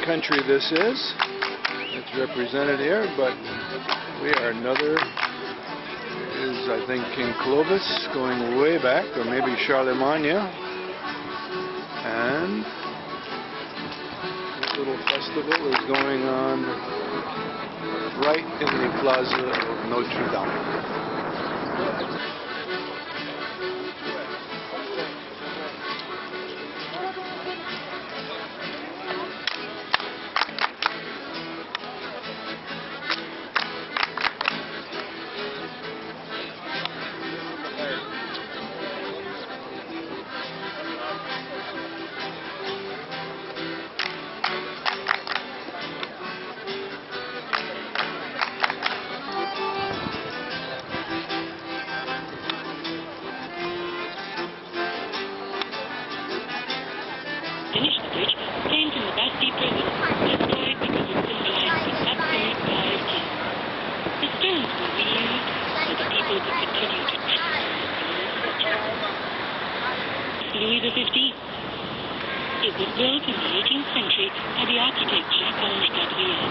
country this is. It's represented here, but we are another, is I think King Clovis, going way back, or maybe Charlemagne. And this little festival is going on right in the plaza of Notre Dame. Finished the bridge came from the Bastille prison, destroyed because it symbolized the absolute piety. The stones were reused so the people could continue to trust Louis XV. It was built in the 18th century by the architect Jacques Gabriel.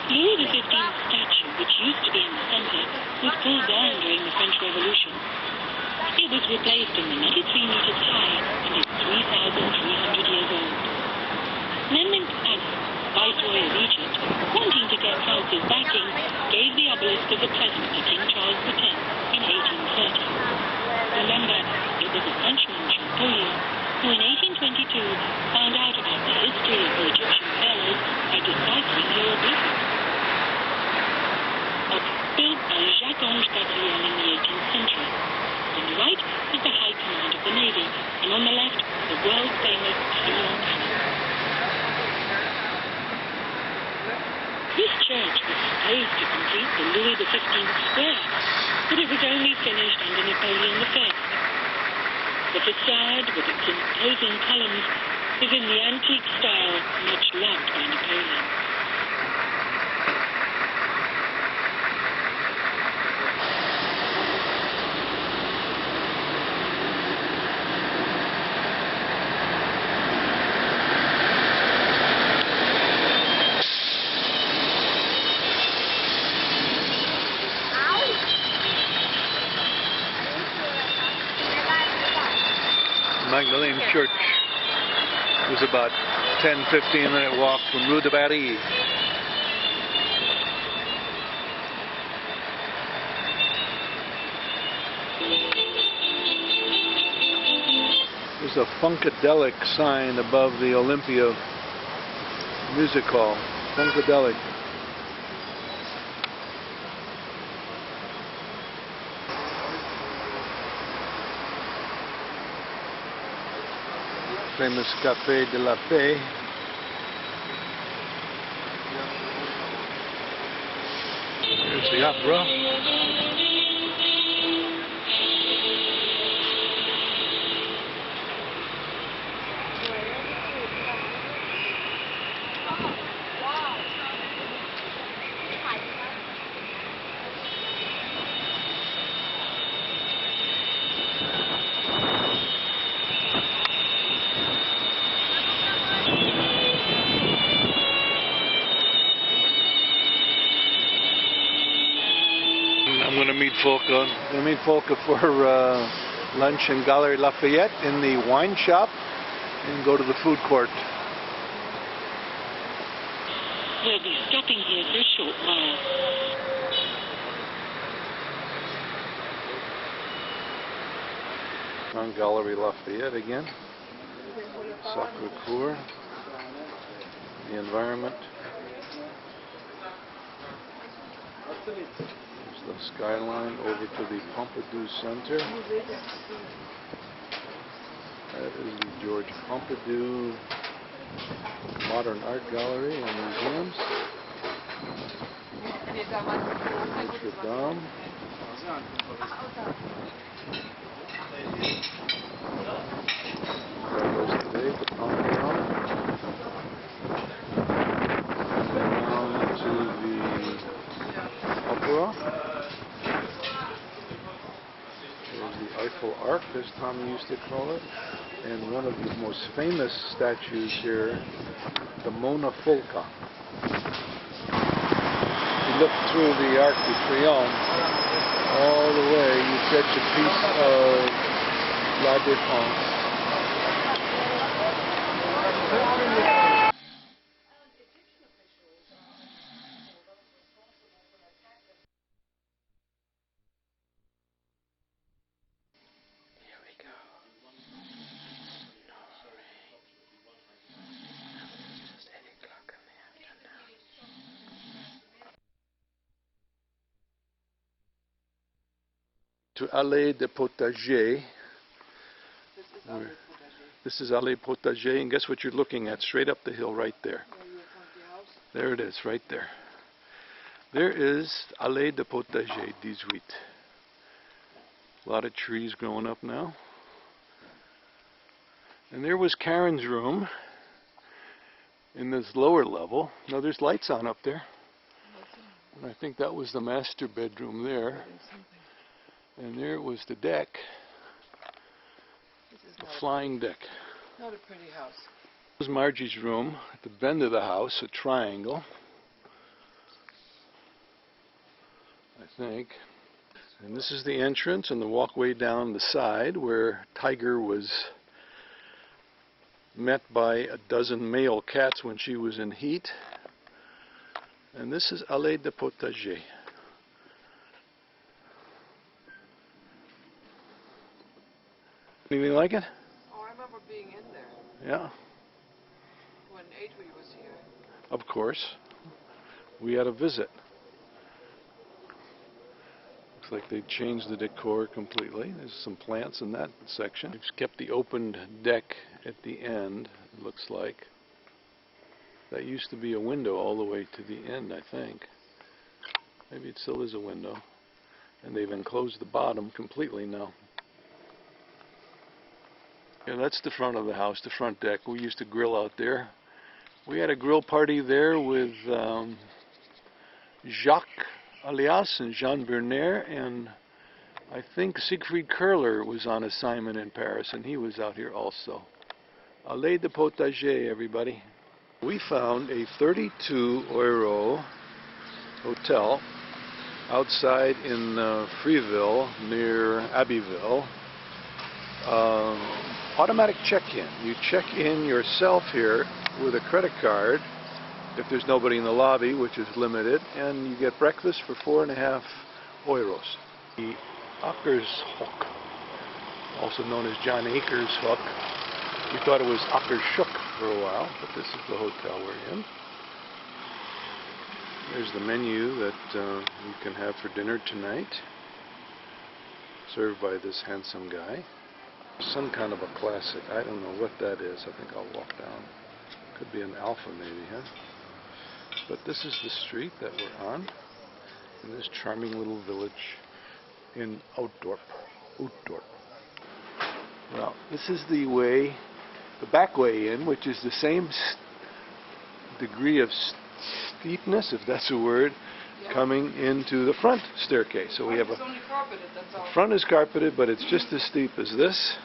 Louis XV's statue, which used to be in the center, was pulled down during the French Revolution. It was replaced in the 93 meters high and is 3,300 years old. Clement Allee, Viceroy of Egypt, wanting to get France's backing, gave the obelisk as a present to King Charles X in 1830. Remember, it was a Frenchman, Champollion, who in 1822 found out about the history of the Egyptian pharaohs by deciphering hieroglyphics. Built by Jacques Gabriel in the 18th century. On the right is the High Command of the Navy, and on the left, the world-famous Abbeville Cannon. This church was supposed to complete the Louis XV square, but it was only finished under Napoleon I. The facade, with its imposing columns, is in the antique style much loved by Napoleon. Magdalena Church was about 10-15 minute walk from Rue de Paris. There's a Funkadelic sign above the Olympia Music Hall. Funkadelic. Famous Café de la Paix. Here's the opera. I'm going to meet Volker for lunch in Galerie Lafayette in the wine shop and go to the food court. We'll be stopping here for a short while. On Galerie Lafayette again. Sacré-Cœur. The environment. There's the skyline over to the Pompidou Center. That is the George Pompidou Modern Art Gallery and Museums. Notre Dame. That was today, the Panthéon. Down to the Opera. There's the Eiffel Arc, as Tommy used to call it. And one of the most famous statues here the Mona Folka. You look through the Arc de Triomphe all the way, you catch a piece of La Défense. To Allee de Potages. This is Allee Potages, and guess what you're looking at? Straight up the hill, right there. There it is, right there. There is Allee de Potages 18. A lot of trees growing up now. And there was Karen's room in this lower level. Now there's lights on up there. And I think that was the master bedroom there. And there was the deck, the flying deck. Not a pretty house. This was Margie's room at the bend of the house, a triangle, I think. And this is the entrance and the walkway down the side where Tiger was met by a dozen male cats when she was in heat. And this is Allee de Potages. Anything like it? Oh, I remember being in there. Yeah. When Adri was here. Of course. We had a visit. Looks like they changed the decor completely. There's some plants in that section. They've kept the opened deck at the end, it looks like. That used to be a window all the way to the end, I think. Maybe it still is a window. And they've enclosed the bottom completely now. Yeah, that's the front of the house, the front deck. We used to grill out there. We had a grill party there with Jacques Alias and Jean Berner, and I think Siegfried Curler was on assignment in Paris, and he was out here also. Allee de Potages, everybody. We found a 32 euro hotel outside in Freeville near Abbeville. Automatic check-in. You check in yourself here with a credit card if there's nobody in the lobby, which is limited, and you get breakfast for 4.5 euros. The Akershoek, also known as John Akershoek. We thought it was Akershoek for a while, but this is the hotel we're in. There's the menu that you can have for dinner tonight, served by this handsome guy. Some kind of a classic. I don't know what that is. I think I'll walk down. Could be an Alpha maybe, huh? But this is the street that we're on in this charming little village in Outdorp. Well, this is the way, the back way in, which is the same degree of steepness, if that's a word, coming into the front staircase. So we have It's only carpeted, that's all. the front is carpeted, but it's just as steep as this.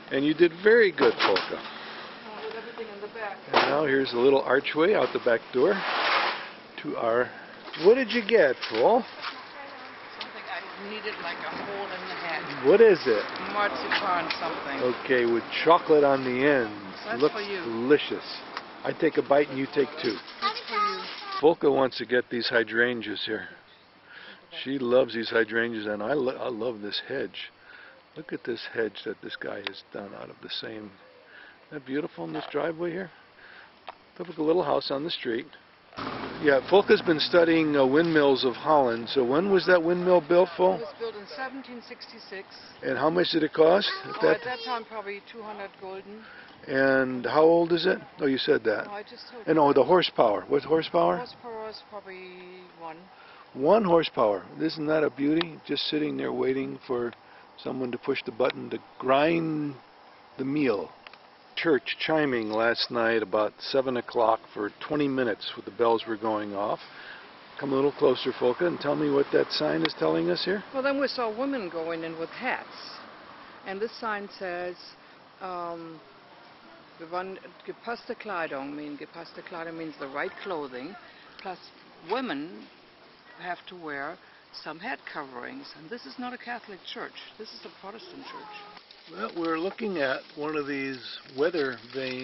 And you did very good, Polka. With everything in the back. And now here's a little archway out the back door to our... What did you get, Paul? Something I needed like a hole in the head. What is it? Marzipan something. Okay, with chocolate on the ends. That's Looks for you. delicious. I take a bite and you take two. That's for you. Volka wants to get these hydrangeas here. She loves these hydrangeas, and I love this hedge. Look at this hedge that this guy has done out of the same. Isn't that beautiful in this driveway here? Look like a little house on the street. Yeah, Volka's been studying windmills of Holland. So when was that windmill built, Vol? It was built in 1766. And how much did it cost? At that time, probably 200 gulden. And how old is it? Oh, you said that. No, I just told And you. oh, the horsepower. What horsepower? Horsepower is probably 1. 1 horsepower. Isn't that a beauty? Just sitting there waiting for someone to push the button to grind the meal. Church chiming last night about 7 o'clock for 20 minutes when the bells were going off. Come a little closer, Folka, and tell me what that sign is telling us here. Well, then we saw women going in with hats. And this sign says, Wir wollen gepasste Kleidung. Gepasste Kleidung means the right clothing. Plus, women have to wear some head coverings. And this is not a Catholic church. This is a Protestant church. Well, we're looking at one of these weather vanes.